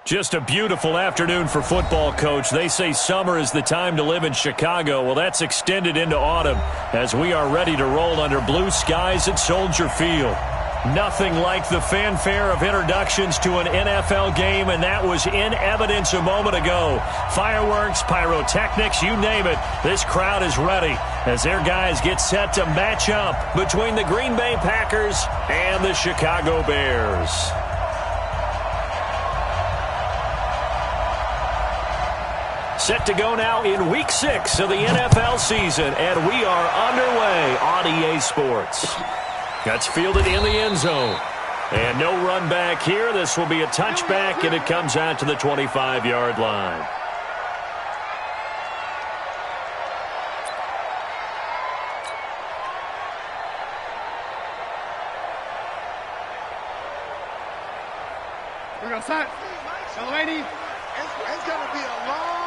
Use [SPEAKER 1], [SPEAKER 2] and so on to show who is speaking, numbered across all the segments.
[SPEAKER 1] Just a beautiful afternoon for football, Coach. They say summer is the time to live in Chicago. Well, that's extended into autumn as we are ready to roll under blue skies at Soldier Field. Nothing like the fanfare of introductions to an NFL game, and that was in evidence a moment ago. Fireworks, pyrotechnics, you name it. This crowd is ready as their guys get set to match up between the Green Bay Packers and the Chicago Bears. Set to go now in Week 6 of the NFL season, and we are underway on EA Sports. That's fielded in the end zone. And no run back here. This will be a touchback, and it comes out to the 25-yard line.
[SPEAKER 2] We're going to start. So, lady,
[SPEAKER 3] it's going to be a long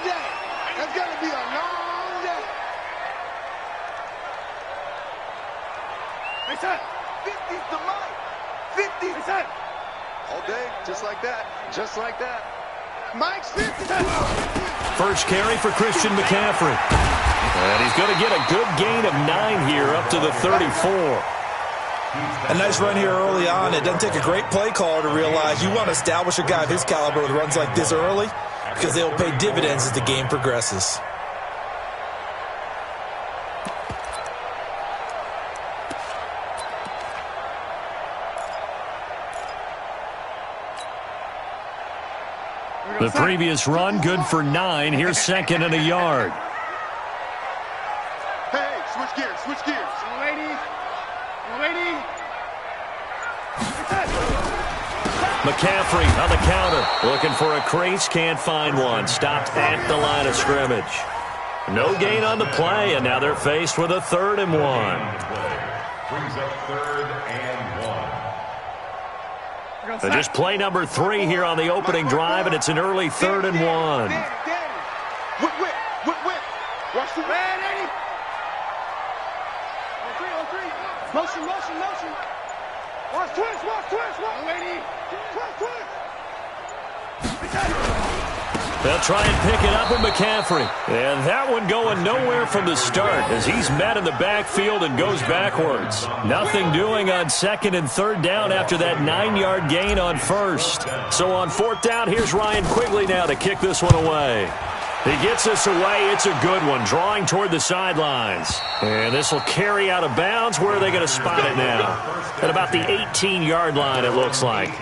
[SPEAKER 3] day. It's going to be a long day.
[SPEAKER 2] Hey, son.
[SPEAKER 3] 50's the money. 50.
[SPEAKER 2] Hey, son.
[SPEAKER 3] All day, just like that. Just like that. Mike's 50.
[SPEAKER 1] First carry for Christian McCaffrey. And he's going to get a good gain of 9 here up to the 34.
[SPEAKER 4] A nice run here early on. It doesn't take a great play caller to realize you want to establish a guy of his caliber with runs like this early because they'll pay dividends as the game progresses.
[SPEAKER 1] The previous run, good for 9. Here's second and a yard.
[SPEAKER 3] Hey, switch gears, switch gears.
[SPEAKER 2] Lady. Lady.
[SPEAKER 1] McCaffrey on the counter. Looking for a crease, can't find one. Stopped at the line of scrimmage. No gain on the play, and now they're faced with a 3rd and 1.
[SPEAKER 5] Brings up 3rd and 1.
[SPEAKER 1] So just play number 3 here on the opening drive, and it's an early 3rd and 1.
[SPEAKER 3] Whip. Watch the red, Eddie. On three. Motion. Watch twist. Lady. Twist.
[SPEAKER 1] They'll try and pick it up with McCaffrey. And that one going nowhere from the start as he's met in the backfield and goes backwards. Nothing doing on 2nd and 3rd down after that 9-yard gain on 1st. So on 4th down, here's Ryan Quigley now to kick this one away. He gets this away. It's a good one, drawing toward the sidelines. And this will carry out of bounds. Where are they going to spot it now? At about the 18-yard line, it looks like.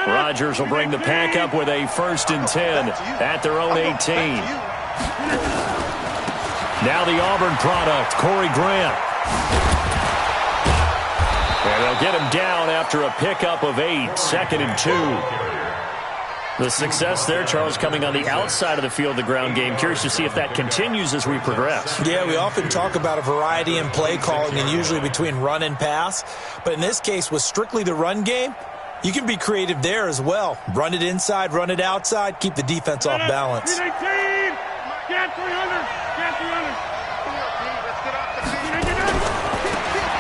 [SPEAKER 1] Rodgers will bring the pack up with a 1st and 10 at their own 18. Now the Auburn product, Corey Grant. And they'll get him down after a pickup of 8, 2nd and 2. The success there, Charles, coming on the outside of the field, the ground game. Curious to see if that continues as we progress.
[SPEAKER 4] Yeah, we often talk about a variety in play calling and usually between run and pass. But in this case, with strictly the run game, you can be creative there as well. Run it inside, run it outside, keep the defense off balance.
[SPEAKER 2] Get 300. Get 300.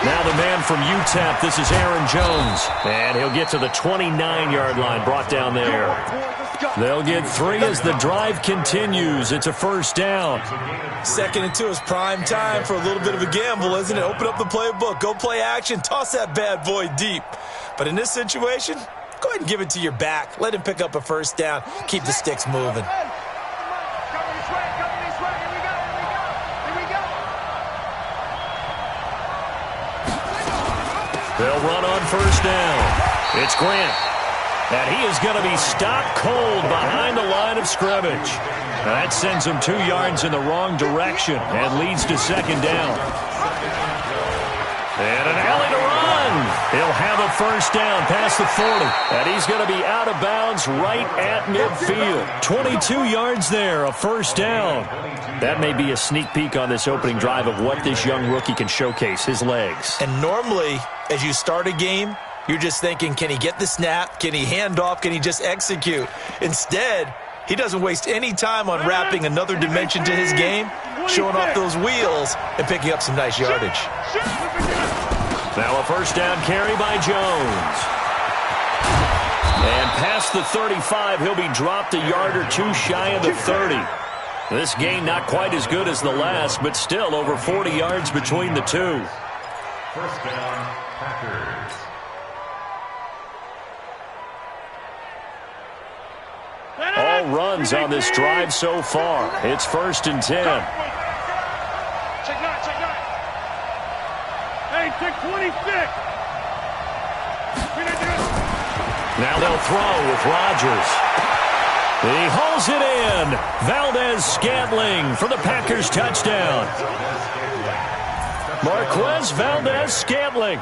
[SPEAKER 1] Now the man from UTEP, this is Aaron Jones. And he'll get to the 29-yard line, brought down there. They'll get 3 as the drive continues. It's a 1st down.
[SPEAKER 4] 2nd and 2 is prime time for a little bit of a gamble, isn't it? Open up the playbook, go play action, toss that bad boy deep. But in this situation, go ahead and give it to your back. Let him pick up a 1st down. Keep the sticks moving.
[SPEAKER 1] They'll run on 1st down. It's Grant. And he is going to be stopped cold behind the line of scrimmage. Now that sends him 2 yards in the wrong direction and leads to 2nd down. And an alley to run. He'll have a 1st down past the 40. And he's going to be out of bounds right at midfield. 22 yards there, a 1st down. That may be a sneak peek on this opening drive of what this young rookie can showcase, his legs.
[SPEAKER 4] And normally, as you start a game, You're just thinking, can he get the snap? Can he hand off? Can he just execute? Instead, he doesn't waste any time on wrapping another dimension to his game, showing off those wheels, and picking up some nice yardage.
[SPEAKER 1] Now a first down carry by Jones. And past the 35, he'll be dropped a yard or two shy of the 30. This gain not quite as good as the last, but still over 40 yards between the two.
[SPEAKER 5] First down, Packers.
[SPEAKER 1] All runs on this drive so far. It's 1st and 10.
[SPEAKER 2] Check nine. Hey, check 26.
[SPEAKER 1] Now they'll throw with Rodgers. He hauls it in. Valdez-Scantling for the Packers touchdown. Marquez Valdez-Scantling,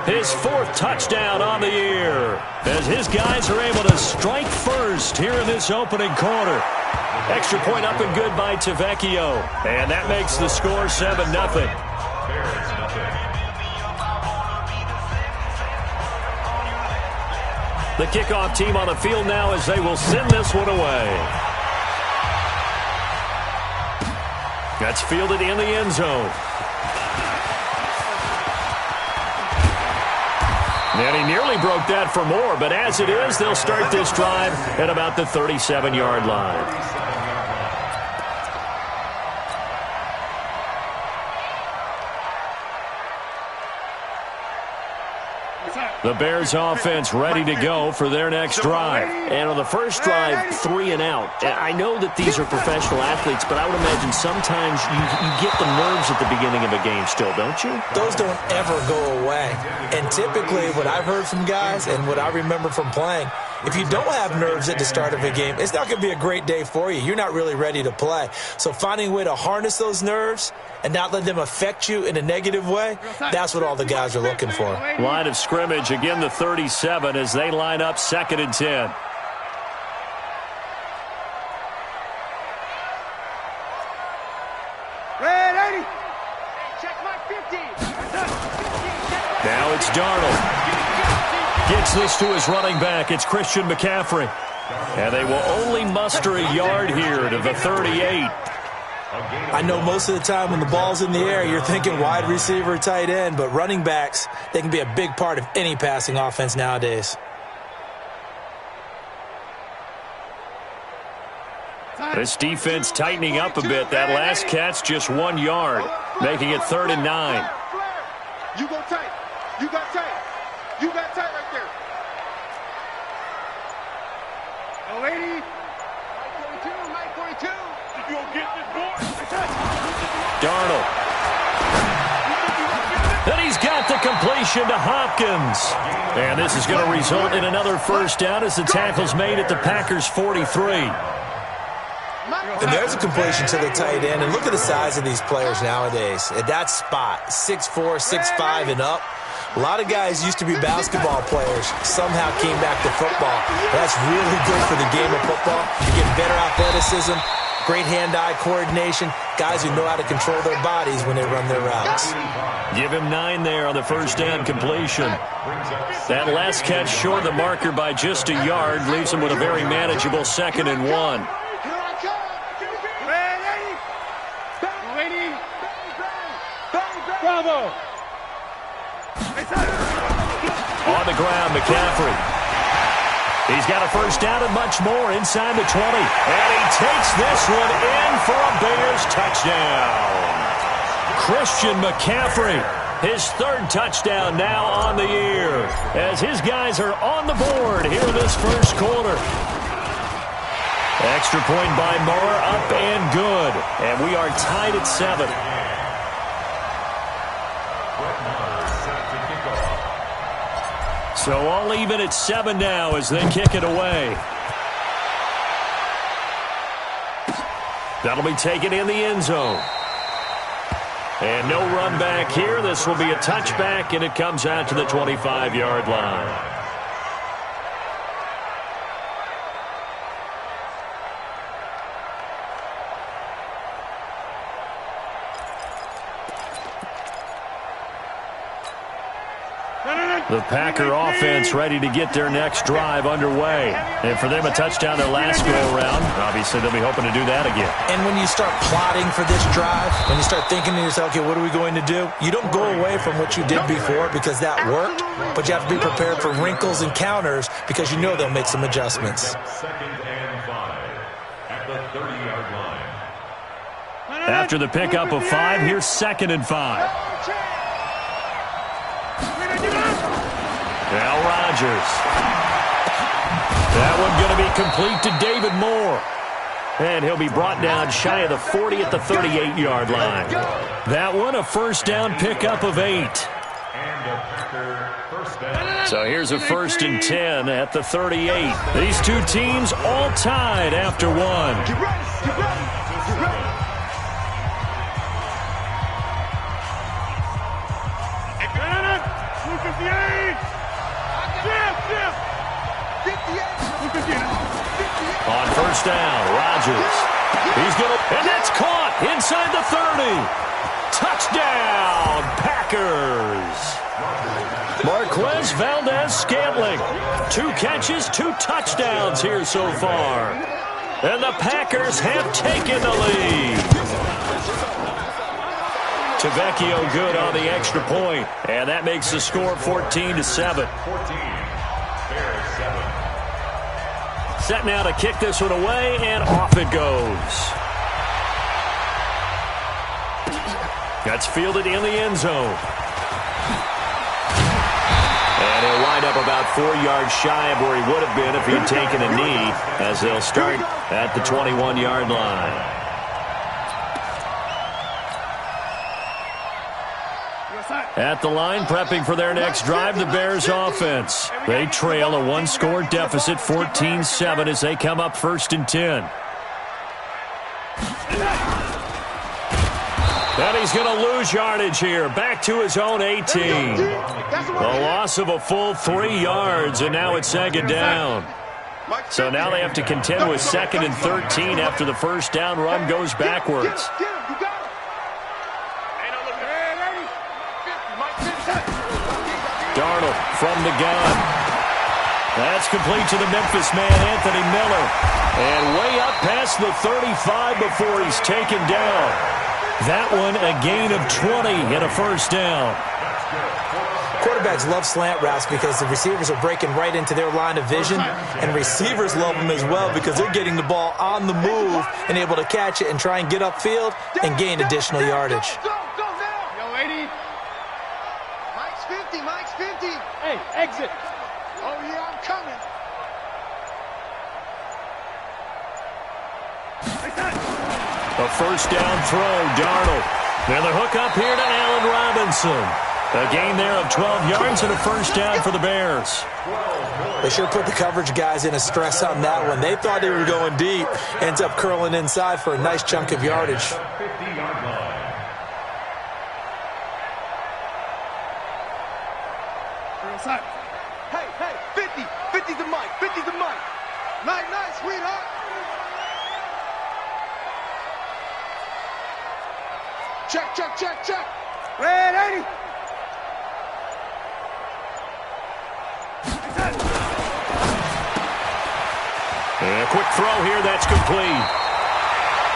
[SPEAKER 1] his 4th touchdown on the year, as his guys are able to strike first here in this opening quarter. Extra point up and good by Tavecchio, and that makes the score 7-0. The kickoff team on the field now as they will send this one away. That's fielded in the end zone. And he nearly broke that for more, but as it is, they'll start this drive at about the 37-yard line. The Bears offense ready to go for their next drive.
[SPEAKER 6] And on the first drive, 3 and out. I know that these are professional athletes, but I would imagine sometimes you get the nerves at the beginning of a game still, don't you?
[SPEAKER 4] Those don't ever go away. And typically what I've heard from guys and what I remember from playing, if you don't have nerves at the start of a game, it's not going to be a great day for you. You're not really ready to play. So finding a way to harness those nerves and not let them affect you in a negative way, that's what all the guys are looking for.
[SPEAKER 1] Line of scrimmage, again the 37 as they line up 2nd and 10.
[SPEAKER 2] Red 80. Check my 50.
[SPEAKER 1] Now it's Darnold. Gets this to his running back. It's Christian McCaffrey. And they will only muster a yard here to the 38.
[SPEAKER 4] I know most of the time when the ball's in the air, you're thinking wide receiver, tight end, but running backs, they can be a big part of any passing offense nowadays.
[SPEAKER 1] This defense tightening up a bit. That last catch just 1 yard, making it 3rd and 9.
[SPEAKER 3] You go tight. You got tight. You got tight right there.
[SPEAKER 2] Oh, 80.
[SPEAKER 3] Mike 42.
[SPEAKER 2] You gonna get this board?
[SPEAKER 1] Darnold. Then he's got the completion to Hopkins. And this is going to result in another first down as the tackle's made at the Packers' 43.
[SPEAKER 4] And there's a completion to the tight end. And look at the size of these players nowadays. At that spot, 6'4", 6'5", and up. A lot of guys used to be basketball players, somehow came back to football. That's really good for the game of football. You get better athleticism, great hand-eye coordination, guys who know how to control their bodies when they run their routes.
[SPEAKER 1] Give him 9 there on the first down completion. That last catch short of the marker by just a yard leaves him with a very manageable 2nd and 1.
[SPEAKER 2] Bravo.
[SPEAKER 1] On the ground, McCaffrey. He's got a first down and much more inside the 20. And he takes this one in for a Bears touchdown. Christian McCaffrey, his 3rd touchdown now on the year, as his guys are on the board here in this first quarter. Extra point by Moore, up and good. And we are tied at 7. So all even at 7 now as they kick it away. That'll be taken in the end zone. And no run back here. This will be a touchback, and it comes out to the 25-yard line. The Packer offense ready to get their next drive underway. And for them, a touchdown their last go-around. Obviously, they'll be hoping to do that again.
[SPEAKER 4] And when you start plotting for this drive, when you start thinking to yourself, okay, what are we going to do? You don't go away from what you did before because that worked, but you have to be prepared for wrinkles and counters because you know they'll make some adjustments.
[SPEAKER 5] 2nd and 5 at the 30-yard line.
[SPEAKER 1] After the pickup of 5, here's 2nd and 5. Now Rodgers. That one going to be complete to David Moore. And he'll be brought down shy of the 40 at the 38-yard line. That one a first down pickup of 8.
[SPEAKER 5] And a Packer first down.
[SPEAKER 1] So here's a 1st and 10 at the 38. These two teams all tied after 1.
[SPEAKER 3] Get ready, get ready, get ready.
[SPEAKER 1] On first down, Rodgers. He's going to, and that's caught inside the 30. Touchdown, Packers. Marquez Valdez-Scantling. 2 catches, 2 touchdowns here so far. And the Packers have taken the lead. Tavecchio good on the extra point, and that makes the score 14-7.
[SPEAKER 5] 14. Bears 7.
[SPEAKER 1] Set now to kick this one away, and off it goes. That's fielded in the end zone. And he'll wind up about 4 yards shy of where he would have been if he'd taken a knee, as they'll start at the 21-yard line. At the line, prepping for their next drive, the Bears offense. They trail a 1-score deficit, 14-7, as they come up 1st and 10. And he's going to lose yardage here, back to his own 18. A loss of a full 3 yards, and now it's 2nd down. So now they have to contend with 2nd and 13 after the first down run goes backwards. Darnold from the gun. That's complete to the Memphis man, Anthony Miller. And way up past the 35 before he's taken down. That one a gain of 20 and a first down.
[SPEAKER 4] Quarterbacks love slant routes because the receivers are breaking right into their line of vision, and receivers love them as well because they're getting the ball on the move and able to catch it and try and get upfield and gain additional yardage.
[SPEAKER 2] Hey, exit.
[SPEAKER 3] Oh, yeah, I'm coming.
[SPEAKER 1] A first down throw, Darnold. Now the hook up here to Allen Robinson. A gain there of 12 yards and a first down for the Bears.
[SPEAKER 4] They sure put the coverage guys in a stress on that one. They thought they were going deep. Ends up curling inside for a nice chunk of yardage.
[SPEAKER 5] 50-yard line.
[SPEAKER 3] Hey, 50. 50's the mic. 50's the mic. Night, sweetheart. Check.
[SPEAKER 2] Red 80.
[SPEAKER 1] And a quick throw here, that's complete.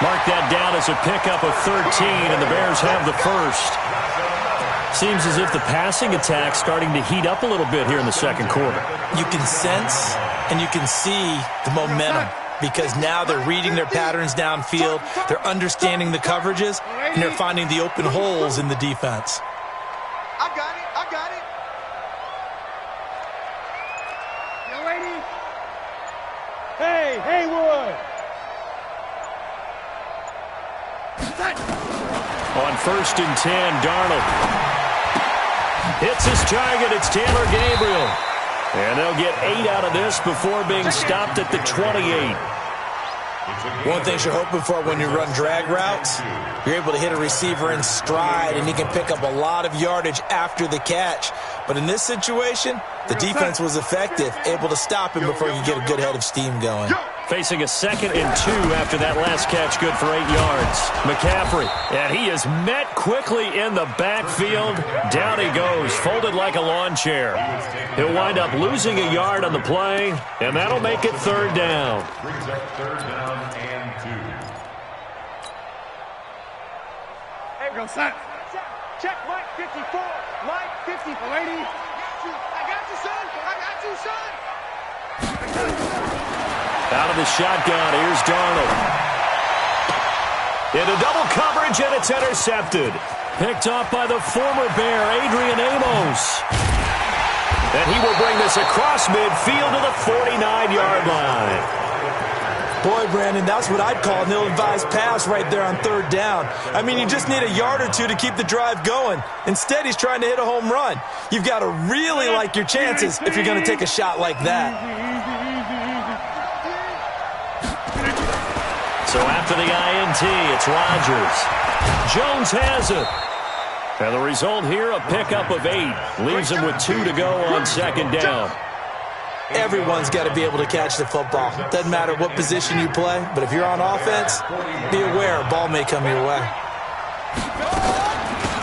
[SPEAKER 1] Mark that down as a pickup of 13, and the Bears have the first. Seems as if the passing attack's starting to heat up a little bit here in the second quarter.
[SPEAKER 4] You can sense and you can see the momentum because now they're reading their patterns downfield, they're understanding the coverages, and they're finding the open holes in the defense.
[SPEAKER 3] I got it.
[SPEAKER 2] Yo, lady. Hey, Haywood.
[SPEAKER 1] On 1st and 10, Darnold hits his target. It's Taylor Gabriel. And they'll get 8 out of this before being stopped at the 28.
[SPEAKER 4] One thing you're hoping for when you run drag routes, you're able to hit a receiver in stride and he can pick up a lot of yardage after the catch. But in this situation, the defense was effective, able to stop him before you get a good head of steam going.
[SPEAKER 1] Facing a 2nd and 2 after that last catch, good for 8 yards. McCaffrey, and he is met quickly in the backfield. Down he goes, folded like a lawn chair. He'll wind up losing a yard on the play, and that'll make it 3rd down.
[SPEAKER 5] Brings up 3rd down and 2.
[SPEAKER 2] Hey, go, son. Check Mike 54. Mike 54. Lady. I got you, son. I got you, son.
[SPEAKER 1] Out of the shotgun, here's Darnold. Into double coverage, and it's intercepted. Picked off by the former Bear, Adrian Amos. And he will bring this across midfield to the 49-yard line.
[SPEAKER 4] Boy, Brandon, that's what I'd call an ill-advised pass right there on 3rd down. I mean, you just need a yard or two to keep the drive going. Instead, he's trying to hit a home run. You've got to really like your chances if you're going to take a shot like that.
[SPEAKER 1] So after the INT, it's Rodgers. Jones has it. And the result here, a pickup of 8. Leaves him with 2 to go on 2nd down.
[SPEAKER 4] Everyone's got to be able to catch the football. Doesn't matter what position you play, but if you're on offense, be aware a ball may come your way.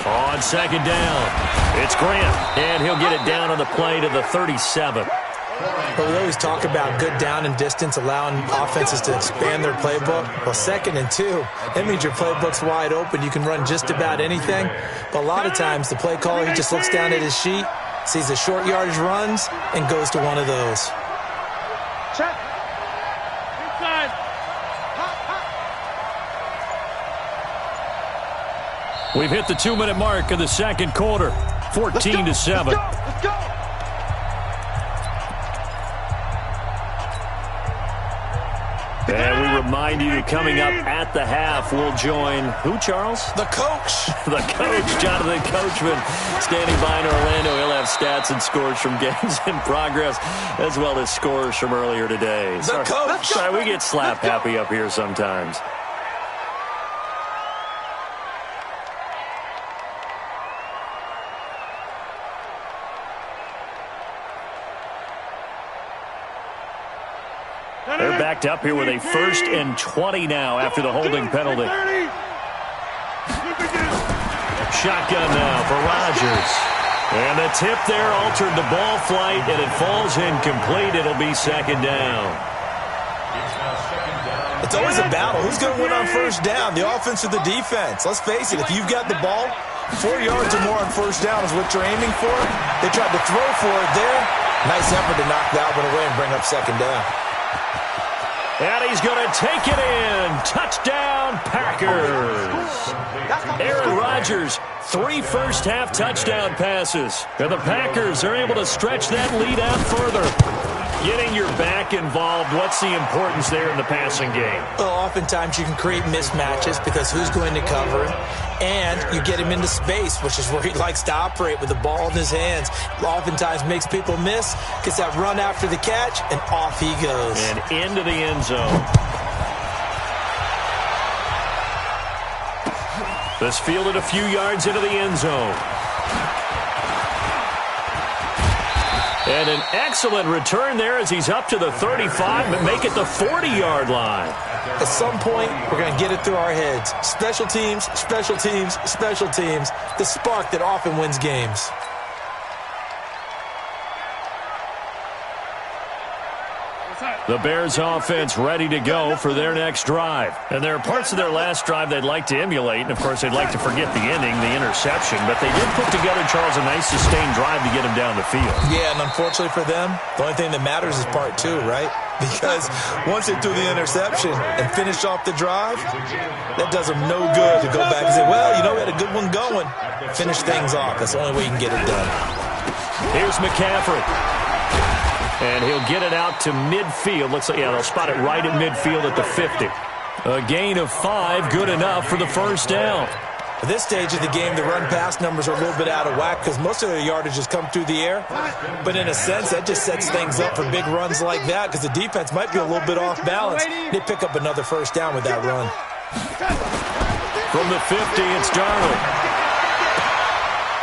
[SPEAKER 1] On 2nd down, it's Grant, and he'll get it down on the play to the 37.
[SPEAKER 4] But we always talk about good down and distance, allowing offenses to expand their playbook. Well, 2nd and 2, that means your playbook's wide open. You can run just about anything. But a lot of times, the play caller, he just looks down at his sheet, sees the short yardage runs, and goes to one of those.
[SPEAKER 2] Check. Inside.
[SPEAKER 1] We've hit the 2-minute mark of the 2nd quarter. 14-7.
[SPEAKER 2] Let's go.
[SPEAKER 1] And we remind you, coming up at the half, we'll join who, Charles?
[SPEAKER 4] The coach.
[SPEAKER 1] The coach, Jonathan Coachman, standing by in Orlando. He'll have stats and scores from games in progress, as well as scores from earlier today.
[SPEAKER 4] The coach.
[SPEAKER 1] Sorry, we get slap happy up here sometimes. They're backed up here with a 1st and 20 now after the holding penalty. Shotgun now for Rodgers. And the tip there altered the ball flight, and it falls incomplete. It'll be 2nd down.
[SPEAKER 4] It's always a battle. Who's going to win on 1st down, the offense or the defense? Let's face it, if you've got the ball, 4 yards or more on 1st down is what you're aiming for. They tried to throw for it there. Nice effort to knock that one away and bring up 2nd down.
[SPEAKER 1] And he's going to take it in. Touchdown, Packers. Aaron Rodgers, 3 first-half touchdown passes. And the Packers are able to stretch that lead out further. Getting your back involved, what's the importance there in the passing game?
[SPEAKER 4] Well, oftentimes you can create mismatches because who's going to cover him? And you get him into space, which is where he likes to operate with the ball in his hands. Oftentimes makes people miss, gets that run after the catch, and off he goes.
[SPEAKER 1] And into the end zone. This fielded a few yards into the end zone. And an excellent return there as he's up to the 35, but make it the 40-yard line.
[SPEAKER 4] At some point, we're going to get it through our heads. Special teams, special teams, special teams. The spark that often wins games.
[SPEAKER 1] The Bears offense ready to go for their next drive. And there are parts of their last drive they'd like to emulate. And, of course, they'd like to forget the ending, the interception. But they did put together, Charles, a nice sustained drive to get him down the field.
[SPEAKER 4] Yeah, and unfortunately for them, the only thing that matters is part 2, right? Because once they threw the interception and finished off the drive, that does them no good to go back and say, well, you know, we had a good one going. Finish things off. That's the only way you can get it done.
[SPEAKER 1] Here's McCaffrey. And he'll get it out to midfield. Looks like, yeah, they'll spot it right at midfield at the 50. A gain of 5, good enough for the first down.
[SPEAKER 4] At this stage of the game, the run-pass numbers are a little bit out of whack because most of their yardage has come through the air. But in a sense, that just sets things up for big runs like that because the defense might be a little bit off balance. They pick up another first down with that run.
[SPEAKER 1] From the 50, it's Darnold.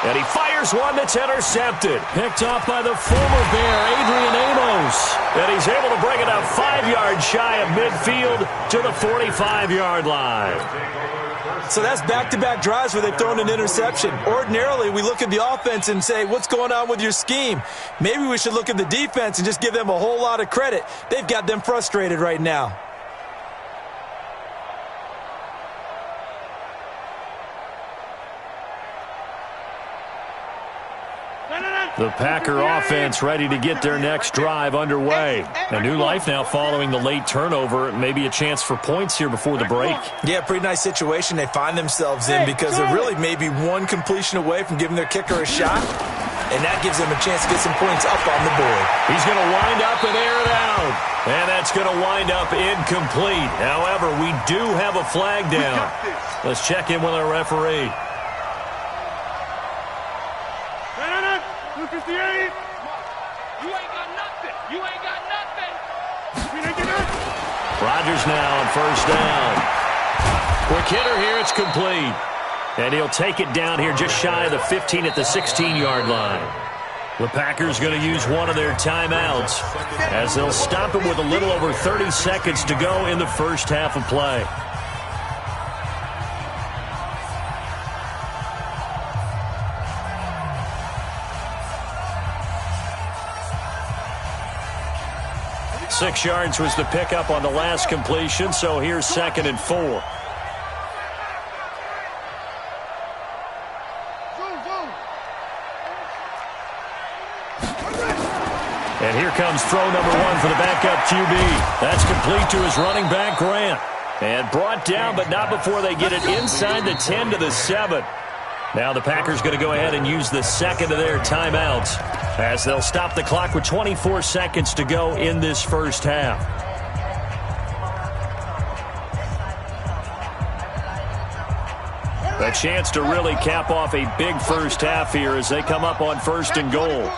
[SPEAKER 1] And he fires here's one that's intercepted. Picked off by the former Bear, Adrian Amos. And he's able to bring it up 5 yards shy of midfield to the 45-yard line.
[SPEAKER 4] So that's back-to-back drives where they've thrown an interception. Ordinarily, we look at the offense and say, what's going on with your scheme? Maybe we should look at the defense and just give them a whole lot of credit. They've got them frustrated right now.
[SPEAKER 1] The Packer offense ready to get their next drive underway. A new life now following the late turnover. Maybe a chance for points here before the break.
[SPEAKER 4] Yeah, pretty nice situation they find themselves in because they're really maybe one completion away from giving their kicker a shot, and that gives them a chance to get some points up on the board.
[SPEAKER 1] He's going to wind up and air it out. And that's going to wind up incomplete. However, we do have a flag down. Let's check in with our referee.
[SPEAKER 2] 58. You ain't got nothing. You ain't got nothing.
[SPEAKER 1] Rodgers now on first down. Quick hitter here. It's complete. And he'll take it down here just shy of the 15 at the 16-yard line. The Packers going to use one of their timeouts as they'll stop it with a little over 30 seconds to go in the first half of play. Six yards was the pickup on the last completion, so here's 2nd and 4. And here comes throw number 1 for the backup QB. That's complete to his running back, Grant. And brought down, but not before they get it inside the 10 to the 7. Now the Packers going to go ahead and use the second of their timeouts as they'll stop the clock with 24 seconds to go in this first half. A chance to really cap off a big first half here as they come up on 1st and goal.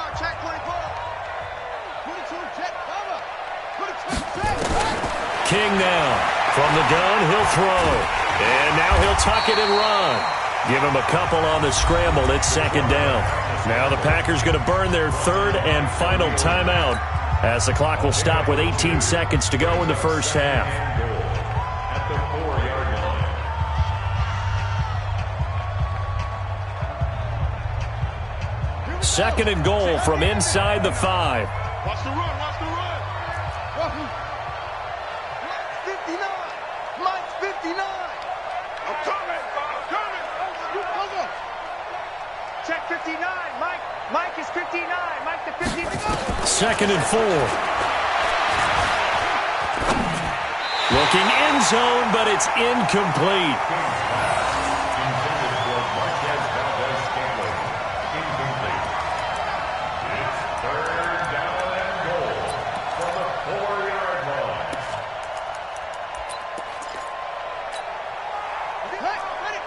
[SPEAKER 1] King now from the gun, he'll throw. And now he'll tuck it and run. Give him a couple on the scramble. It's 2nd down. Now the Packers going to burn their 3rd and final timeout as the clock will stop with 18 seconds to go in the first half.
[SPEAKER 5] At the 4-yard line.
[SPEAKER 1] 2nd and goal from inside the 5.
[SPEAKER 2] Watch the run. Watch the run. Mike's 59. I'm coming. Check 59. Mike is 59. Mike to 59.
[SPEAKER 1] 2nd and 4. Looking end zone, but it's incomplete.
[SPEAKER 5] It's 3rd down and goal from the 4-yard line.
[SPEAKER 2] Ready?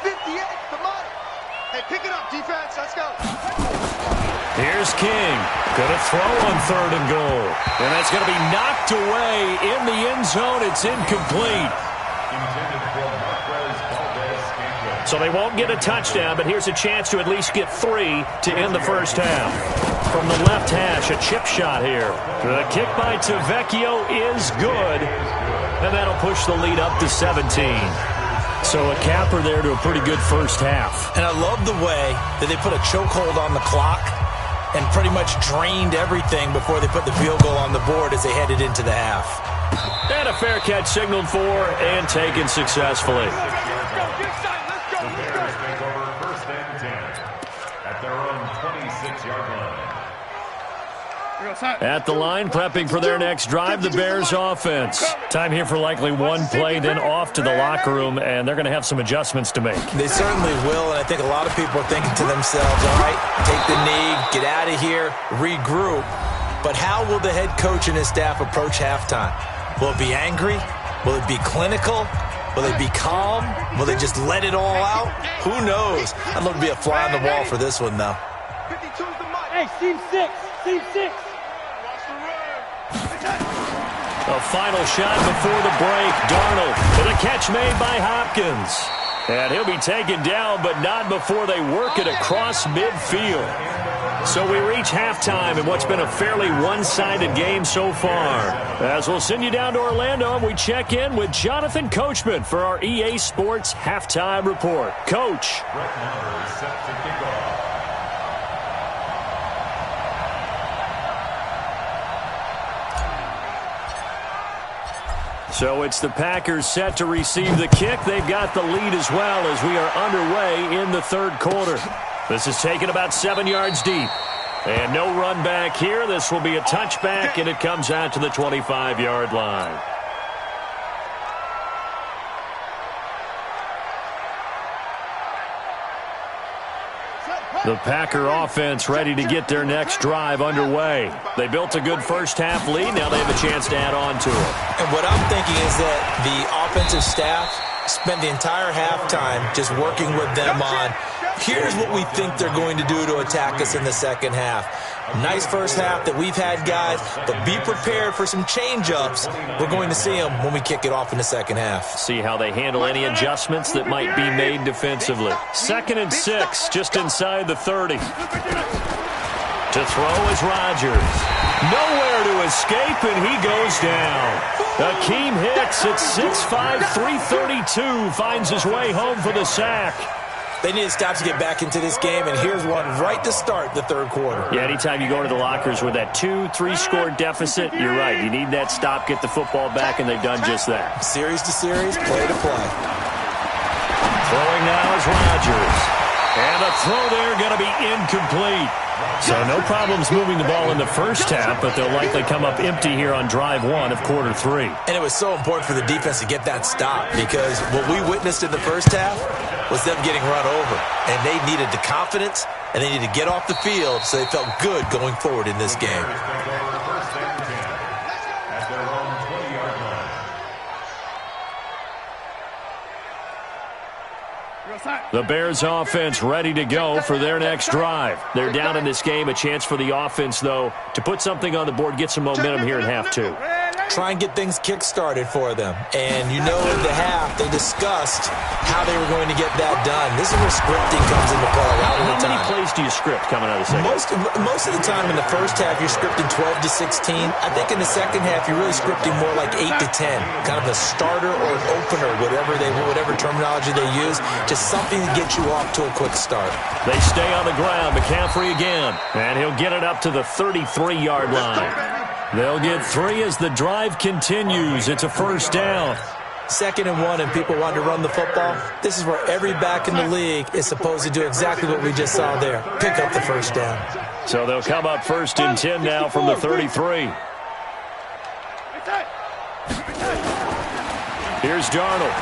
[SPEAKER 2] 58 to Mike. Hey, pick it up, defense. Let's go.
[SPEAKER 1] Here's King. Going to throw on 3rd and goal. And that's going to be knocked away in the end zone. It's incomplete. So they won't get a touchdown, but here's a chance to at least get 3 to end the first half. From the left hash, a chip shot here. The kick by Tavecchio is good. And that'll push the lead up to 17. So a capper there to a pretty good first half.
[SPEAKER 4] And I love the way that they put a chokehold on the clock and pretty much drained everything before they put the field goal on the board as they headed into the half.
[SPEAKER 1] And a fair catch signaled for and taken successfully.
[SPEAKER 5] The Bears take over 1st and 10 at their own 26-yard line.
[SPEAKER 1] At the line, prepping for their next drive, the Bears offense. Time here for likely one play, then off to the locker room, and they're going to have some adjustments to make.
[SPEAKER 4] They certainly will, and I think a lot of people are thinking to themselves, all right, take the knee, get out of here, regroup. But how will the head coach and his staff approach halftime? Will it be angry? Will it be clinical? Will they be calm? Will they just let it all out? Who knows? I'd love to be a fly on the wall for this one, though.
[SPEAKER 2] 52's the Mike. Hey, Team 6. Team 6.
[SPEAKER 1] A final shot before the break. Darnold with a catch made by Hopkins. And he'll be taken down, but not before they work it across midfield. So we reach halftime in what's been a fairly one-sided game so far. As we'll send you down to Orlando, and we check in with Jonathan Coachman for our EA Sports Halftime Report. Coach.
[SPEAKER 5] Right now is set to kick off.
[SPEAKER 1] So it's the Packers set to receive the kick. They've got the lead as well as we are underway in the third quarter. This is taken about 7 yards deep. And no run back here. This will be a touchback, and it comes out to the 25-yard line. The Packer offense ready to get their next drive underway. They built a good first-half lead. Now they have a chance to add on to it.
[SPEAKER 4] And what I'm thinking is that the offensive staff spent the entire halftime just working with them on, here's what we think they're going to do to attack us in the second half. Nice first half that we've had, guys, but be prepared for some change-ups. We're going to see them when we kick it off in the second half.
[SPEAKER 1] See how they handle any adjustments that might be made defensively. 2nd and 6, just inside the 30. To throw is Rodgers. Nowhere to escape, and he goes down. Akeem Hicks at 6'5", 332 finds his way home for the sack.
[SPEAKER 4] They need to stop to get back into this game, and here's one right to start the third quarter.
[SPEAKER 1] Yeah, anytime you go to the lockers with that 2-3 score deficit, you're right. You need that stop, get the football back, and they've done just that.
[SPEAKER 4] Series to series, play to play.
[SPEAKER 1] Throwing now is Rodgers. And a throw there going to be incomplete. So no problems moving the ball in the first half, but they'll likely come up empty here on drive 1 of quarter 3.
[SPEAKER 4] And it was so important for the defense to get that stop, because what we witnessed in the first half was them getting run over. And they needed the confidence, and they needed to get off the field so they felt good going forward in this game.
[SPEAKER 1] The Bears offense ready to go for their next drive. They're down in this game. A chance for the offense, though, to put something on the board, get some momentum here in half 2.
[SPEAKER 4] Try and get things kick-started for them. And you know in the half, they discussed how they were going to get that done. This is where scripting comes into play a lot of the time.
[SPEAKER 1] How many plays do you script coming out of the second?
[SPEAKER 4] Most of the time in the first half, you're scripting 12 to 16. I think in the second half, you're really scripting more like 8 to 10. Kind of a starter or an opener, whatever terminology they use. Just something to get you off to a quick start.
[SPEAKER 1] They stay on the ground. McCaffrey again. And he'll get it up to the 33-yard line. They'll get 3 as the drive continues. It's a first down.
[SPEAKER 4] 2nd and 1, and people want to run the football. This is where every back in the league is supposed to do exactly what we just saw there. Pick up the first down.
[SPEAKER 1] So they'll come up 1st and 10 now from the 33. Here's Darnold.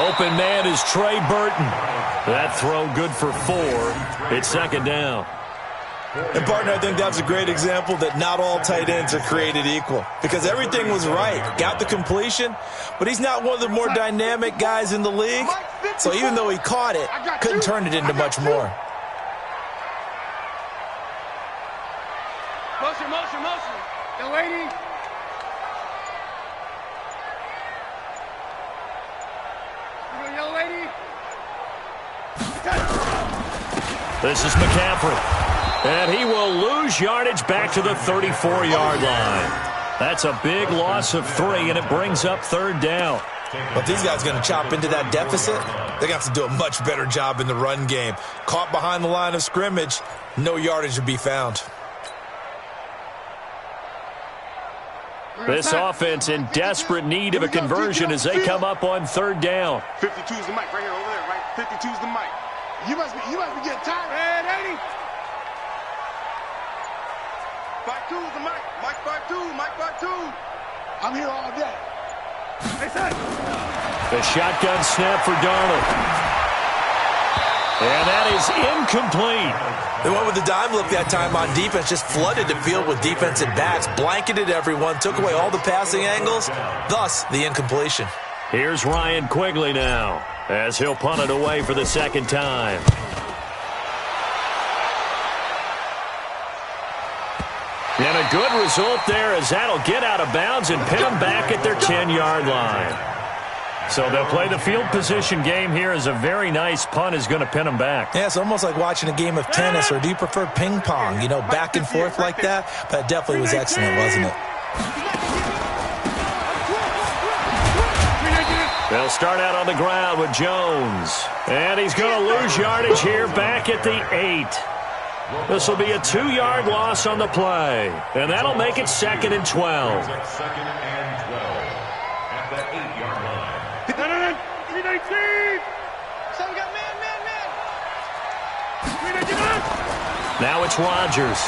[SPEAKER 1] Open man is Trey Burton. That throw good for 4. It's 2nd down.
[SPEAKER 4] And, partner, I think that was a great example that not all tight ends are created equal, because everything was right. Got the completion, but he's not one of the more dynamic guys in the league. So even though he caught it, couldn't turn it into much more.
[SPEAKER 2] Motion, motion, motion. Young lady. Young lady.
[SPEAKER 1] This is McCaffrey. And he will lose yardage back to the 34-yard line. That's a big loss of 3, and it brings up 3rd down.
[SPEAKER 4] But if these guys are going to chop into that deficit, they're going to have to do a much better job in the run game. Caught behind the line of scrimmage, no yardage to be found.
[SPEAKER 1] This offense in desperate need of a conversion as they come up on 3rd down.
[SPEAKER 3] 52's the mic right here over there, right? 52's the mic. You must be getting tired. Red 80. 52's the mic. Mike 52, Mike 52. I'm here all day.
[SPEAKER 1] The shotgun snap for Darnold. And that is incomplete.
[SPEAKER 4] They went with the dime look that time on defense, just flooded the field with defensive backs, blanketed everyone, took away all the passing angles, thus the incompletion.
[SPEAKER 1] Here's Ryan Quigley now, as he'll punt it away for the 2nd time. And a good result there as that'll get out of bounds and pin them back at their 10-yard line. So they'll play the field position game here as a very nice punt is going to pin them back.
[SPEAKER 4] Yeah, it's almost like watching a game of tennis, or do you prefer ping pong? You know, back and forth like that? But it definitely was excellent, wasn't it?
[SPEAKER 1] They'll start out on the ground with Jones. And he's going to lose yardage here back at the 8. This will be a 2-yard loss on the play. And that'll make it 2nd and 12.
[SPEAKER 5] Second and 12 at the 8-yard line.
[SPEAKER 1] Now it's Rodgers.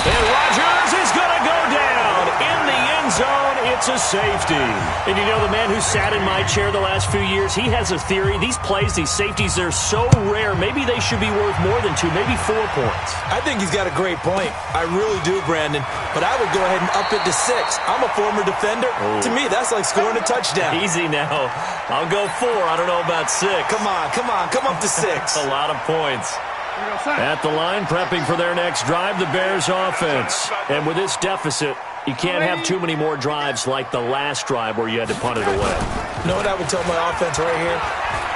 [SPEAKER 1] And Rodgers is going to go down in the end zone. It's a safety. And you know, the man who sat in my chair the last few years, he has a theory. These plays, these safeties, they're so rare. Maybe they should be worth more than 2, maybe 4 points.
[SPEAKER 4] I think he's got a great point. I really do, Brandon. But I would go ahead and up it to 6. I'm a former defender. To me, that's like scoring a touchdown.
[SPEAKER 1] Easy now. I'll go 4. I don't know about 6.
[SPEAKER 4] Come on. Come up to 6.
[SPEAKER 1] A lot of points. At the line, prepping for their next drive, the Bears offense. And with this deficit, you can't have too many more drives like the last drive where you had to punt it away.
[SPEAKER 4] You know what I would tell my offense right here?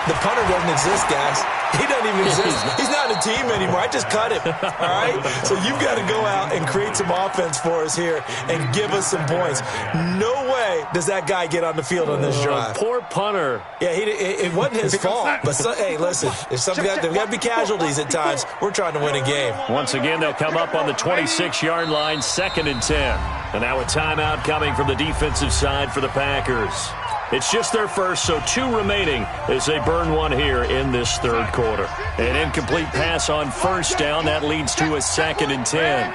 [SPEAKER 4] The punter doesn't exist, guys. He doesn't even exist. He's not in a team anymore. I just cut him, all right? So you've got to go out and create some offense for us here and give us some points. No way does that guy get on the field on this drive.
[SPEAKER 1] Poor punter.
[SPEAKER 4] Yeah, it wasn't his fault. But, hey, listen, there's got to be casualties at times. We're trying to win a game.
[SPEAKER 1] Once again, they'll come up on the 26-yard line, 2nd and 10. And now a timeout coming from the defensive side for the Packers. It's just their first, so 2 remaining as they burn 1 here in this third quarter. An incomplete pass on first down. That leads to a 2nd and 10.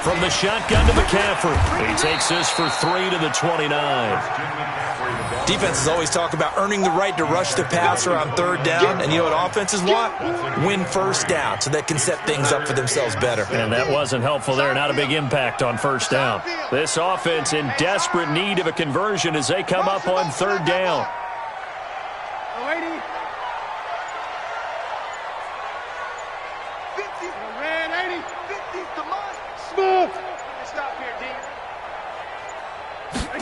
[SPEAKER 1] From the shotgun to McCaffrey. He takes this for 3 to the 29.
[SPEAKER 4] Defenses always talk about earning the right to rush the passer on 3rd down. And you know what offenses want? Win first down so they can set things up for themselves better.
[SPEAKER 1] And that wasn't helpful there. Not a big impact on first down. This offense in desperate need of a conversion as they come up on 3rd down.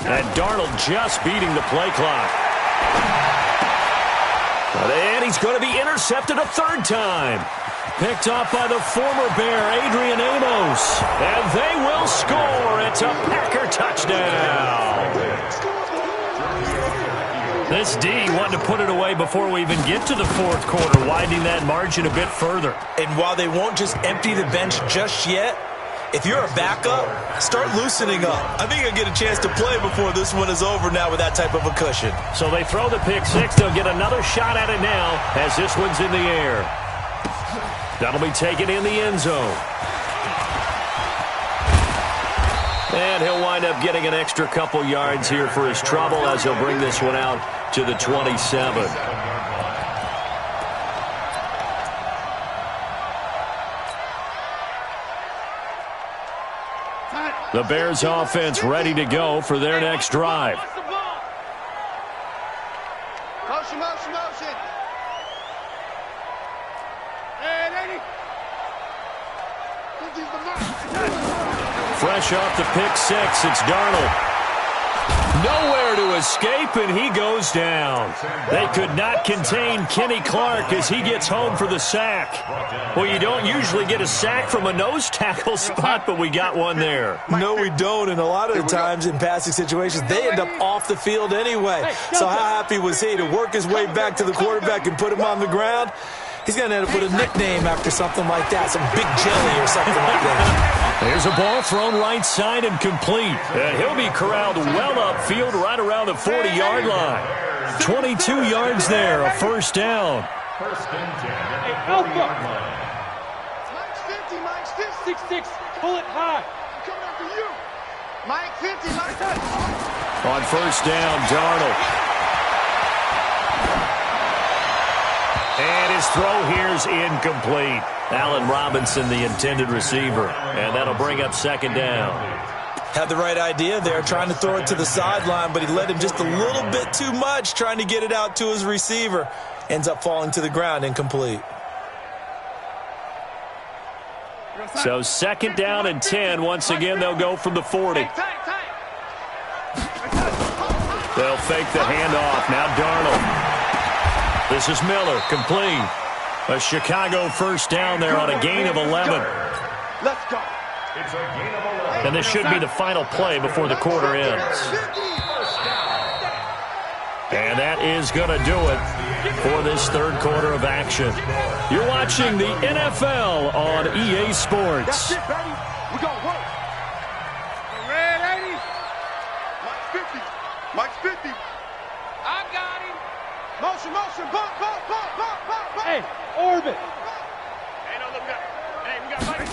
[SPEAKER 1] And Darnold just beating the play clock. And he's going to be intercepted a 3rd time. Picked off by the former Bear, Adrian Amos. And they will score. It's a Packer touchdown. This D wanted to put it away before we even get to the 4th quarter, widening that margin a bit further.
[SPEAKER 4] And while they won't just empty the bench just yet, if you're a backup, start loosening up. I think you'll get a chance to play before this one is over now with that type of a cushion.
[SPEAKER 1] So they throw the pick 6. They'll get another shot at it now as this one's in the air. That'll be taken in the end zone. And he'll wind up getting an extra couple yards here for his trouble as he'll bring this one out to the 27. The Bears offense ready to go for their next drive.
[SPEAKER 3] Motion.
[SPEAKER 1] Fresh off the pick 6, it's Darnold. Nowhere to escape, and he goes down. They could not contain Kenny Clark as he gets home for the sack. Well, you don't usually get a sack from a nose tackle spot, but we got one there.
[SPEAKER 4] No, we don't, and a lot of the times in passing situations, they end up off the field anyway. So how happy was he to work his way back to the quarterback and put him on the ground? He's going to end up with a nickname after something like that, some Big Jelly or something like that.
[SPEAKER 1] There's a ball thrown right side and complete. And he'll be corralled well upfield right around the 40-yard line. 22 yards there, a first down.
[SPEAKER 5] First and 10 at the 40-yard line.
[SPEAKER 2] Mike's 50, Mike's 6'6", pull it high. I'm coming after you. Mike 50, Mike 50.
[SPEAKER 1] On first down, Darnold. And his throw here's incomplete. Allen Robinson, the intended receiver. And that'll bring up 2nd down.
[SPEAKER 4] Had the right idea there, trying to throw it to the sideline, but he led him just a little bit too much, trying to get it out to his receiver. Ends up falling to the ground, incomplete.
[SPEAKER 1] So second down and 10. Once again, they'll go from the 40. They'll fake the handoff. Now Darnold. This is Miller, complete. A Chicago first down there on a gain of 11.
[SPEAKER 3] Let's go.
[SPEAKER 5] It's a gain of 11.
[SPEAKER 1] And this should be the final play before the quarter ends. And that is going to do it for this third quarter of action. You're watching the NFL on EA Sports.
[SPEAKER 3] That's it, baby. We're going to work.
[SPEAKER 2] Red 80.
[SPEAKER 3] Mike's 50. Mike's 50.
[SPEAKER 2] I got him.
[SPEAKER 3] Motion, motion. Bump, bump, bump, bump, bump, bump.
[SPEAKER 2] Hey, orbit. Hey, no, look, we got Mike.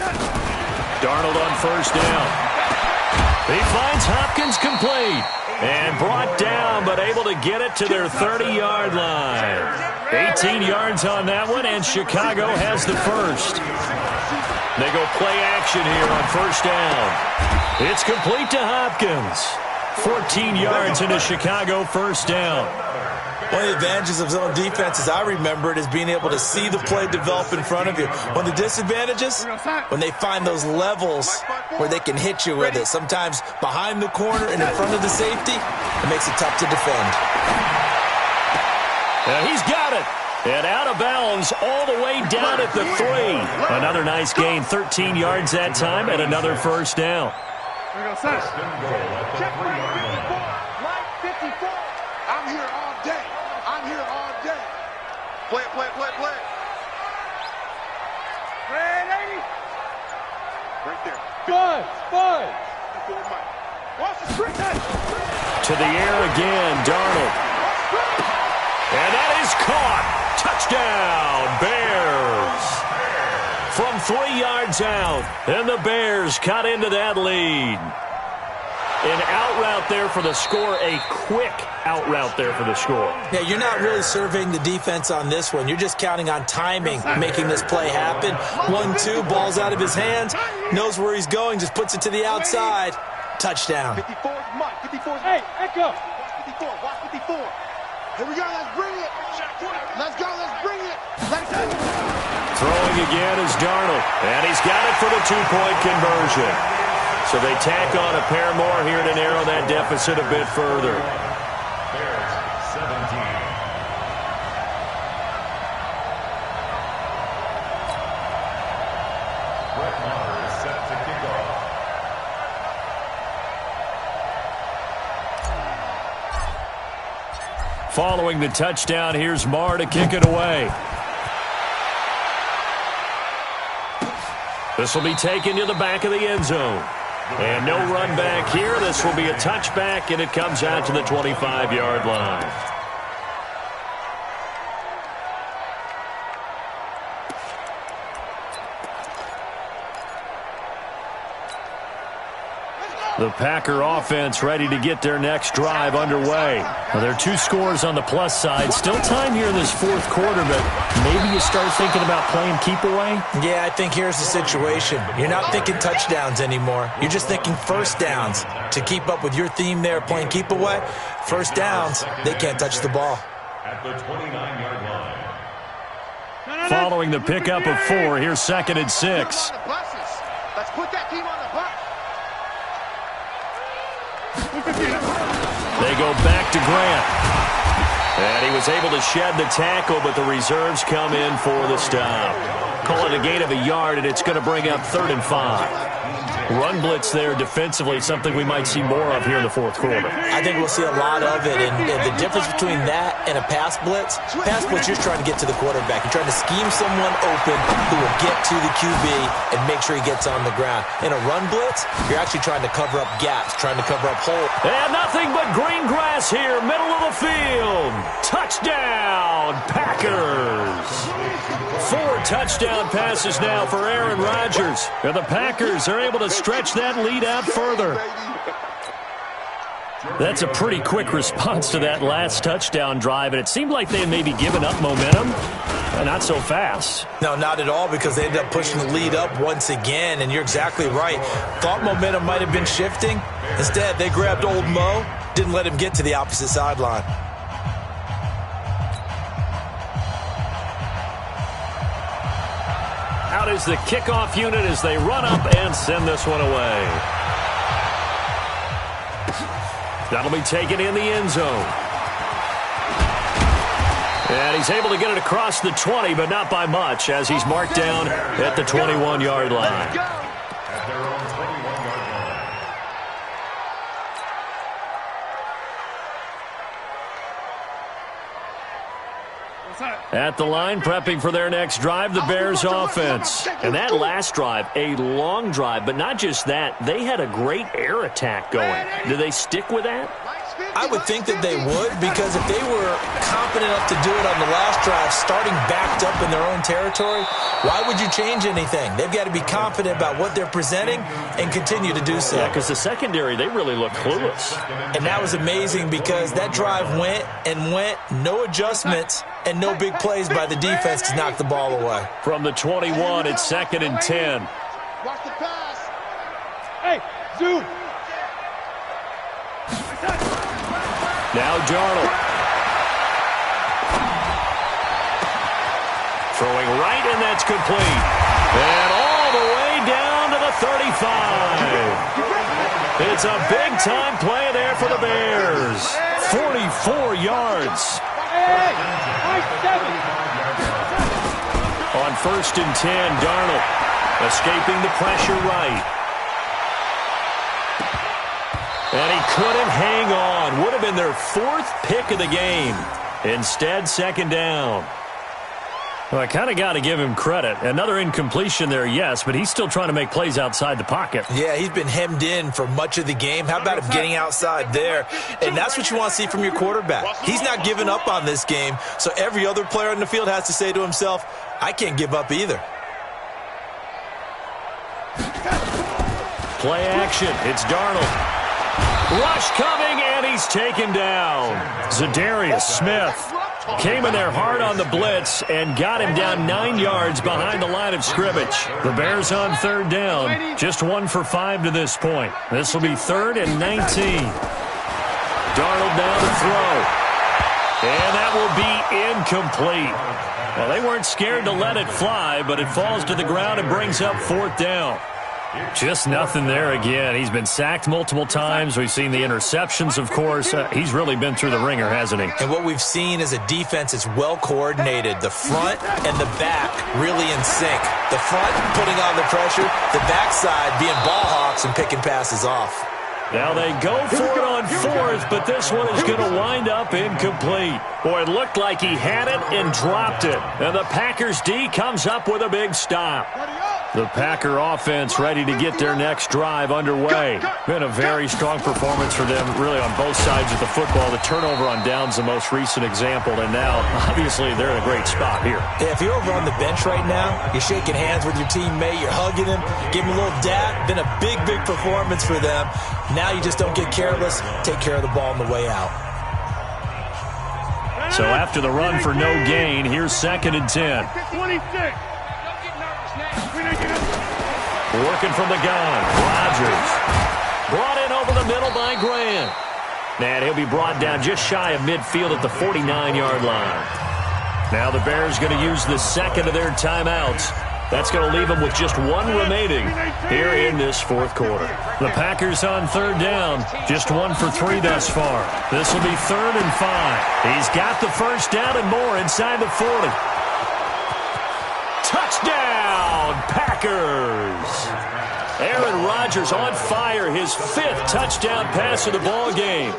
[SPEAKER 1] Darnold on first down. He finds Hopkins complete. And brought down, but able to get it to their 30-yard line. 18 yards on that one, and Chicago has the first. They go play action here on first down. It's complete to Hopkins. 14 yards into Chicago first down.
[SPEAKER 4] One of the advantages of zone defense, as I remember it, is being able to see the play develop in front of you. One of the disadvantages, when they find those levels where they can hit you with it, sometimes behind the corner and in front of the safety, it makes it tough to defend.
[SPEAKER 1] He's got it. And out of bounds all the way down at the 3. Another nice gain, 13 yards that time, and another first down.
[SPEAKER 3] Check Mike 54. I'm here all day. I'm here all day. Play it, play it, play it, play it.
[SPEAKER 2] Red 80.
[SPEAKER 3] Right there.
[SPEAKER 2] Five.
[SPEAKER 3] Watch the screen.
[SPEAKER 1] To the air again, Darnold. And that is caught. Touchdown, Bears. From 3 yards out, and the Bears cut into that lead. An out route there for the score, a quick out route there for the score.
[SPEAKER 4] Yeah, you're not really surveying the defense on this one. You're just counting on timing, making this play happen. 1-2, ball's out of his hands, knows where he's going, just puts it to the outside. Touchdown.
[SPEAKER 3] 54 is Mike. 54 is
[SPEAKER 2] Hey, echo.
[SPEAKER 3] Watch 54. Watch 54. Here we go. Let's bring it. Let's go. Let's bring it. Let's go.
[SPEAKER 1] Throwing again is Darnold, and he's got it for the 2-point conversion. So they tack on a pair more here to narrow that deficit a bit further.
[SPEAKER 5] Bears 17. Brett Maher is set to kick off.
[SPEAKER 1] Following the touchdown, here's Maher to kick it away. This will be taken to the back of the end zone. And no run back here. This will be a touchback, and it comes out to the 25-yard line. The Packer offense ready to get their next drive underway. Well, there are 2 scores on the plus side. Still time here in this fourth quarter, but maybe you start thinking about playing keep away?
[SPEAKER 4] Yeah, I think here's the situation. You're not thinking touchdowns anymore. You're just thinking first downs. To keep up with your theme there, playing keep away, first downs, they can't touch the ball.
[SPEAKER 5] At the 29-yard line.
[SPEAKER 1] Following the pickup of 4, here's second and 6.
[SPEAKER 3] Let's put that team on the bus.
[SPEAKER 1] They go back to Grant. And he was able to shed the tackle, but the reserves come in for the stop. Call it a gain of a yard, and it's going to bring up 3rd and 5. Run blitz there defensively, something we might see more of here in the fourth quarter.
[SPEAKER 4] I think we'll see a lot of it, and the difference between that and a pass blitz, you're trying to get to the quarterback. You're trying to scheme someone open who will get to the QB and make sure he gets on the ground. In a run blitz, you're actually trying to cover up gaps, trying to cover up holes.
[SPEAKER 1] And nothing but green grass here, middle of the field. Touchdown, Packers. 4 touchdown passes now for Aaron Rodgers. And the Packers are able to stretch that lead out further. That's a pretty quick response to that last touchdown drive, and it seemed like they had maybe given up momentum. Not so fast.
[SPEAKER 4] No, not at all, because they ended up pushing the lead up once again, and you're exactly right. Thought momentum might have been shifting. Instead, they grabbed old Mo, didn't let him get to the opposite sideline.
[SPEAKER 1] out is the kickoff unit as they run up and send this one away. That'll be taken in the end zone. And he's able to get it across the 20, but not by much, as he's marked down at the 21-yard line.
[SPEAKER 5] At their own 21-yard line.
[SPEAKER 1] At the line, prepping for their next drive, the Bears offense. And that last drive, a long drive, but not just that, they had a great air attack going. Do they stick with that?
[SPEAKER 4] I would think that they would, because if they were confident enough to do it on the last drive, starting backed up in their own territory, why would you change anything? They've got to be confident about what they're presenting and continue to do so.
[SPEAKER 1] Yeah, because the secondary, they really look clueless.
[SPEAKER 4] And that was amazing because that drive went and went, no adjustments, and no big plays by the defense to knock the ball away.
[SPEAKER 1] From the 21, it's 2nd and 10.
[SPEAKER 3] Watch the pass.
[SPEAKER 2] Hey, Zoom.
[SPEAKER 1] Now Darnold. Throwing right, and that's complete. And all the way down to the 35. It's a big-time play there for the Bears. 44 yards. On 1st and 10, Darnold escaping the pressure right. And he couldn't hang on. Would have been their 4th pick of the game. Instead, 2nd down. Well, I kind of got to give him credit. Another incompletion there, yes, but he's still trying to make plays outside the pocket.
[SPEAKER 4] Yeah, he's been hemmed in for much of the game. How about him getting outside there? And that's what you want to see from your quarterback. He's not giving up on this game, so every other player on the field has to say to himself, I can't give up either.
[SPEAKER 1] Play action. It's Darnold. Rush coming, and he's taken down. Zadarius Smith came in there hard on the blitz and got him down 9 yards behind the line of scrimmage. The Bears on 3rd down, just 1 for 5 to this point. This will be 3rd and 19. Darnold down to throw. And that will be incomplete. Well, they weren't scared to let it fly, but it falls to the ground and brings up 4th down. Just nothing there again. He's been sacked multiple times. We've seen the interceptions, of course. He's really been through the ringer, hasn't he?
[SPEAKER 4] And what we've seen is a defense that's well coordinated. The front and the back really in sync. The front putting on the pressure, the backside being ball hawks and picking passes off.
[SPEAKER 1] Now they go for it on 4th, but this one is going to wind up incomplete. Boy, it looked like he had it and dropped it. And the Packers D comes up with a big stop. The Packer offense ready to get their next drive underway. Been a very strong performance for them, really, on both sides of the football. The turnover on downs the most recent example, and now, obviously, they're in a great spot here.
[SPEAKER 4] Yeah, if you're over on the bench right now, you're shaking hands with your teammate, you're hugging him, giving him a little dap. Been a big, big performance for them. Now you just don't get careless. Take care of the ball on the way out.
[SPEAKER 1] So after the run for no gain, here's 2nd and 10.
[SPEAKER 2] 26.
[SPEAKER 1] Working from the gun, Rodgers. Brought in over the middle by Grant. And he'll be brought down just shy of midfield at the 49-yard line. Now the Bears going to use the 2nd of their timeouts. That's going to leave them with just 1 remaining here in this 4th quarter. The Packers on 3rd down, just 1 for 3 thus far. This will be 3rd and 5. He's got the 1st down and more inside the 40. Touchdown, Packers! Aaron Rodgers on fire, his 5th touchdown pass of the ball game.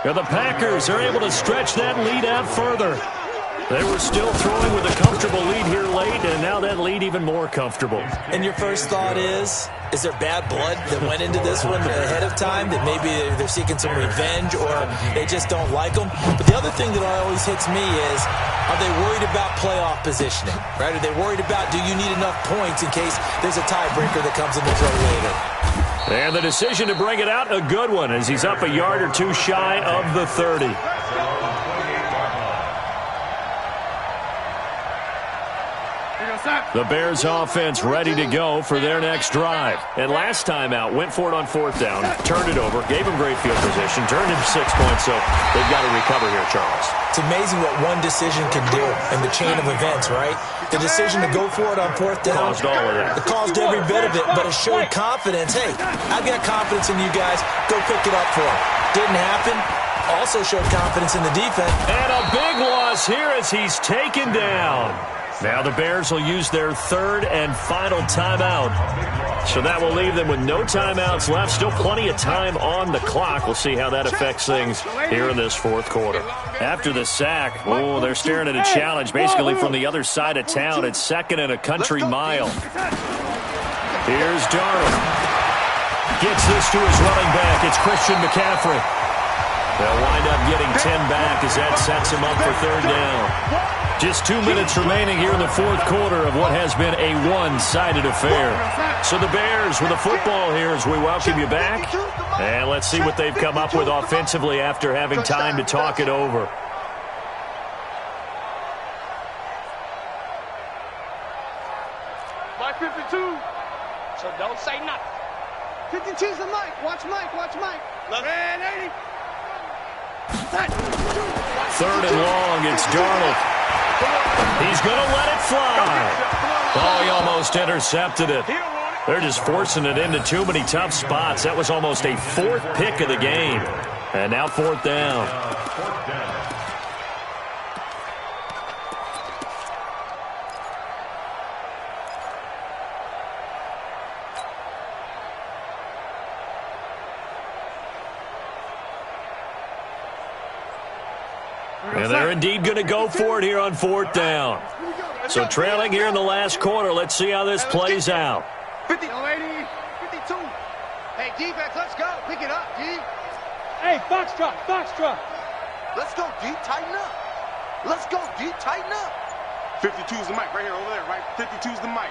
[SPEAKER 1] And the Packers are able to stretch that lead out further. They were still throwing with a comfortable lead here late, and now that lead even more comfortable.
[SPEAKER 4] And your first thought is there bad blood that went into this one ahead of time, that maybe they're seeking some revenge or they just don't like them? But the other thing that always hits me is, are they worried about playoff positioning? Right? Are they worried about, do you need enough points in case there's a tiebreaker that comes into play later?
[SPEAKER 1] And the decision to bring it out, a good one, as he's up a yard or two shy of the 30. The Bears offense ready to go for their next drive. And last time out, went for it on fourth down, turned it over, gave them great field position, turned into 6 points, so they've got to recover here, Charles.
[SPEAKER 4] It's amazing what one decision can do in the chain of events, right? The decision to go for it on fourth down.
[SPEAKER 1] Caused all of that.
[SPEAKER 4] It caused every bit of it, but it showed confidence. Hey, I've got confidence in you guys. Go pick it up for them. Didn't happen. Also showed confidence in the defense.
[SPEAKER 1] And a big loss here as he's taken down. Now the Bears will use their third and final timeout. So that will leave them with no timeouts left. Still plenty of time on the clock. We'll see how that affects things here in this fourth quarter. After the sack, oh, they're staring at a challenge basically from the other side of town. It's second and a country mile. Here's Darnold. Gets this to his running back. It's Christian McCaffrey. They'll wind up getting 10 back as that sets him up for third down. Just 2 minutes remaining here in the fourth quarter of what has been a one-sided affair. So the Bears with the football here as we welcome you back. And let's see what they've come up with offensively after having time to talk it over.
[SPEAKER 2] Mike 52. So don't say nothing. 52's the Mike. Watch Mike. Watch Mike. Red 80.
[SPEAKER 1] Third and long, it's Darnold. He's going to let it fly. Oh, he almost intercepted it. They're just forcing it into too many tough spots. That was almost a fourth pick of the game. And now fourth down. And they're indeed going to go for it here on fourth down. So trailing here in the last quarter. Let's see how this plays out.
[SPEAKER 2] 50, 52. Hey, defense, let's go. Pick it up, D. Hey, Foxtrot.
[SPEAKER 3] Let's go, D. Tighten up. Let's go, D. Tighten up. 52's the mic right here, over there, right? 52's the mic.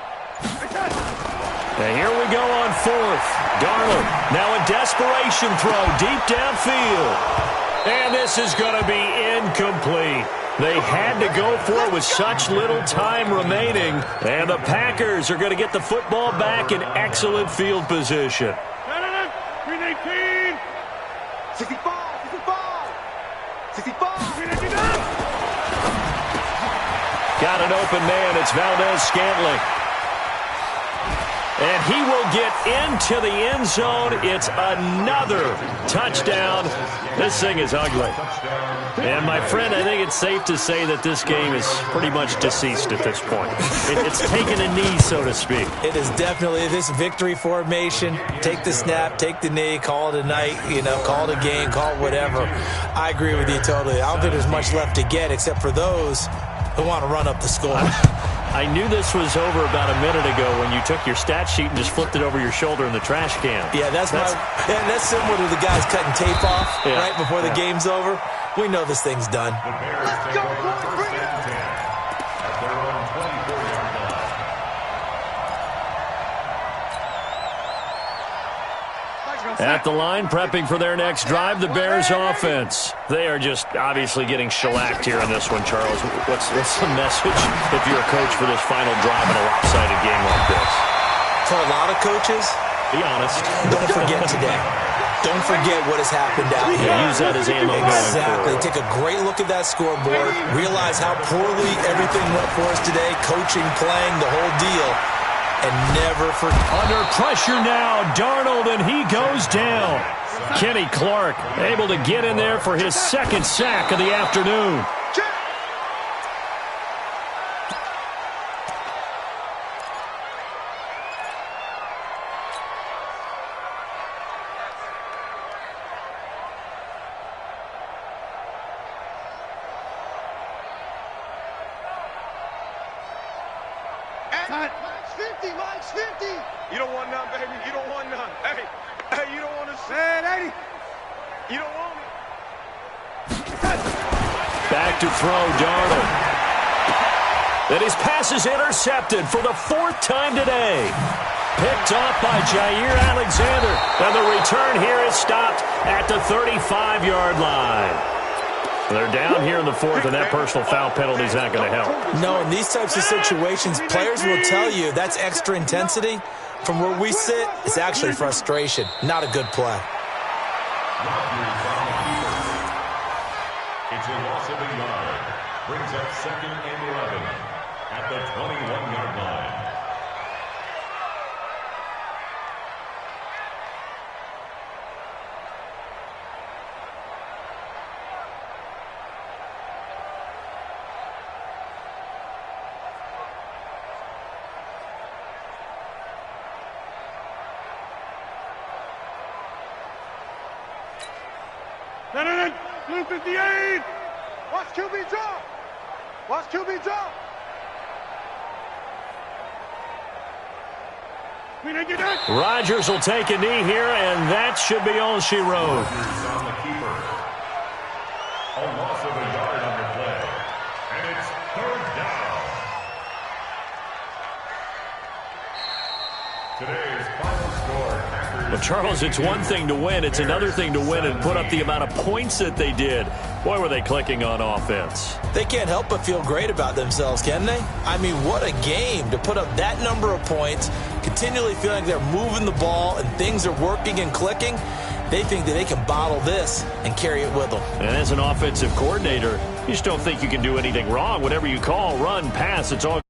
[SPEAKER 1] And here we go on fourth. Darnold, now a desperation throw deep downfield. And this is going to be incomplete. They had to go for it with such little time remaining. And the Packers are going to get the football back in excellent field position.
[SPEAKER 2] 319. 65.
[SPEAKER 1] Got an open man. It's Valdez-Scantling. And he will get into the end zone. It's another touchdown. This thing is ugly. And, my friend, I think it's safe to say that this game is pretty much deceased at this point. It's taken a knee, so to speak.
[SPEAKER 4] It is definitely this victory formation. Take the snap, take the knee, call it a night, call it a game, call it whatever. I agree with you totally. I don't think there's much left to get except for those who want to run up the score.
[SPEAKER 1] I knew this was over about a minute ago when you took your stat sheet and just flipped it over your shoulder in the trash can.
[SPEAKER 4] Yeah, that's similar to the guys cutting tape off right before the game's over. We know this thing's done.
[SPEAKER 2] Let's go, boys. Bring it.
[SPEAKER 5] At their own 24-yard line.
[SPEAKER 1] At the line, prepping for their next drive, the Bears offense. They are just obviously getting shellacked here in this one, Charles. What's the message if you're a coach for this final drive in a lopsided game like this?
[SPEAKER 4] For a lot of coaches,
[SPEAKER 1] be honest.
[SPEAKER 4] Don't forget today. Don't forget what has happened out here.
[SPEAKER 1] Use that as ammo.
[SPEAKER 4] Exactly. Take a great look at that scoreboard. Realize how poorly everything went for us today. Coaching, playing, the whole deal. And never forget.
[SPEAKER 1] Under pressure now, Darnold, and he goes down. Kenny Clark able to get in there for his second sack of the afternoon.
[SPEAKER 2] Mike's 50.
[SPEAKER 3] You don't want none, baby. You don't want none. Hey, you don't want to
[SPEAKER 2] Red 80.
[SPEAKER 3] You don't want it.
[SPEAKER 1] Back to throw, Darnold. And his pass is intercepted for the fourth time today. Picked off by Jair Alexander. And the return here is stopped at the 35-yard line. They're down here in the fourth, and that personal foul penalty is not going to help.
[SPEAKER 4] No, in these types of situations, players will tell you that's extra intensity. From where we sit, it's actually frustration, not a good play.
[SPEAKER 5] It's a loss of a yard. Brings up 2nd and 11 at the 21-yard line.
[SPEAKER 2] Blue 58! Watch QB draw! Watch QB draw! We didn't get that!
[SPEAKER 1] Rodgers will take a knee here, and that should be all she wrote.
[SPEAKER 5] On the keeper. A loss of a yard on the play. And it's 3rd down. Today's final score.
[SPEAKER 1] Well, Charles, it's one thing to win. It's another thing to win and put up the amount of points that they did. Boy, were they clicking on offense.
[SPEAKER 4] They can't help but feel great about themselves, can they? I mean, what a game to put up that number of points, continually feeling like they're moving the ball and things are working and clicking. They think that they can bottle this and carry it with them.
[SPEAKER 1] And as an offensive coordinator, you just don't think you can do anything wrong. Whatever you call, run, pass, it's all